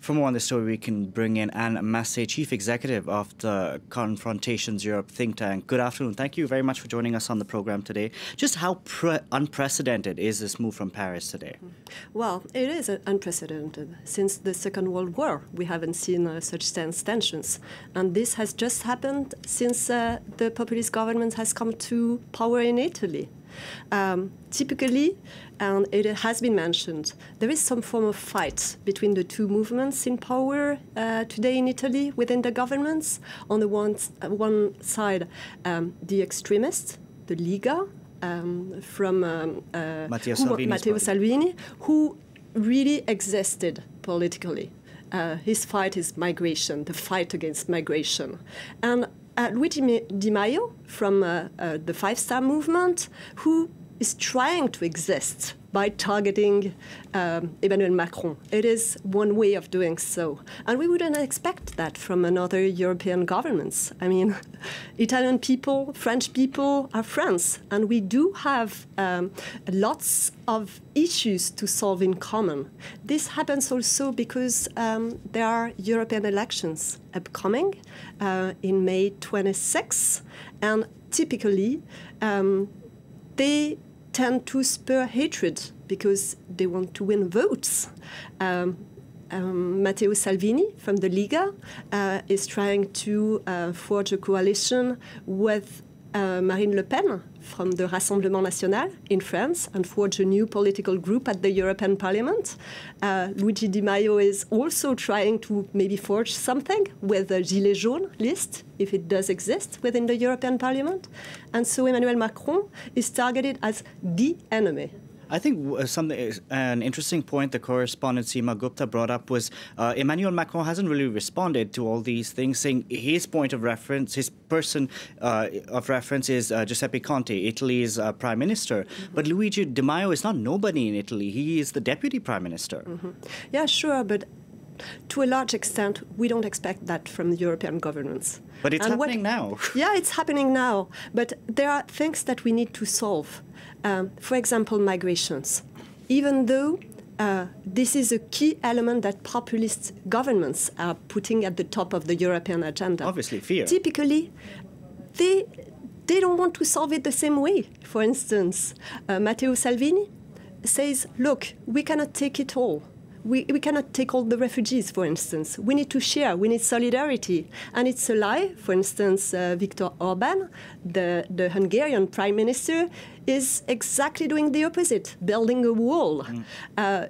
For more on this story, we can bring in Anne Macey, Chief Executive of the Confrontations Europe think tank. Good afternoon. Thank you very much for joining us on the program today. Just how unprecedented is this move from Paris today? Well, it is unprecedented. Since the Second World War, we haven't seen such tense tensions. And this has just happened since the populist government has come to power in Italy. Typically, and it has been mentioned, there is some form of fight between the two movements in power today in Italy within the governments. On the one side, the extremists, the Liga, from Matteo Salvini, who really existed politically. His fight is migration, the fight against migration. And Luigi Di Maio from the Five Star Movement, who is trying to exist by targeting Emmanuel Macron. It is one way of doing so. And we wouldn't expect that from another European governments. I mean, Italian people, French people are friends, and we do have lots of issues to solve in common. This happens also because there are European elections upcoming in May 26, and typically they tend to spur hatred because they want to win votes. Matteo Salvini from the Liga is trying to forge a coalition with Marine Le Pen from the Rassemblement National in France and forge a new political group at the European Parliament. Luigi Di Maio is also trying to maybe forge something with the Gilets jaunes list, if it does exist within the European Parliament. And so Emmanuel Macron is targeted as the enemy. I think an interesting point the correspondent Seema Gupta brought up was Emmanuel Macron hasn't really responded to all these things, saying his point of reference, his person of reference is Giuseppe Conte, Italy's prime minister. Mm-hmm. But Luigi Di Maio is not nobody in Italy. He is the deputy prime minister. Mm-hmm. Yeah, sure, but to a large extent, we don't expect that from the European governments. But it's happening now. Yeah, it's happening now. But there are things that we need to solve. For example, migrations. Even though this is a key element that populist governments are putting at the top of the European agenda. Obviously, fear. Typically, they don't want to solve it the same way. For instance, Matteo Salvini says, look, we cannot take it all. We cannot take all the refugees, for instance. We need to share. We need solidarity. And it's a lie. For instance, Viktor Orban, the Hungarian prime minister, is exactly doing the opposite, building a wall.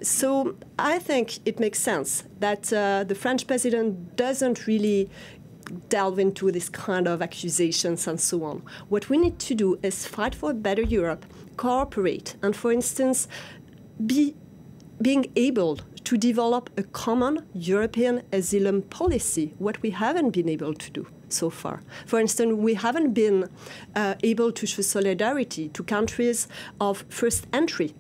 So I think it makes sense that the French president doesn't really delve into this kind of accusations and so on. What we need to do is fight for a better Europe, cooperate, and, for instance, being able to develop a common European asylum policy, what we haven't been able to do so far. For instance, we haven't been able to show solidarity to countries of first entry,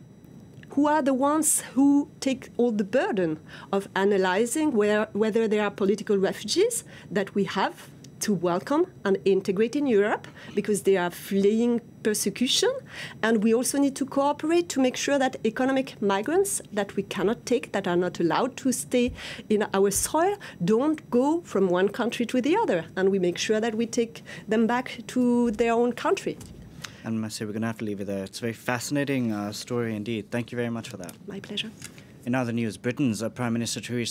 who are the ones who take all the burden of analyzing whether there are political refugees that we have to welcome and integrate in Europe because they are fleeing persecution. And we also need to cooperate to make sure that economic migrants that we cannot take, that are not allowed to stay in our soil, don't go from one country to the other. And we make sure that we take them back to their own country. And Macey, we're going to have to leave it there. It's a very fascinating story indeed. Thank you very much for that. My pleasure. In other news, Britain's Prime Minister Theresa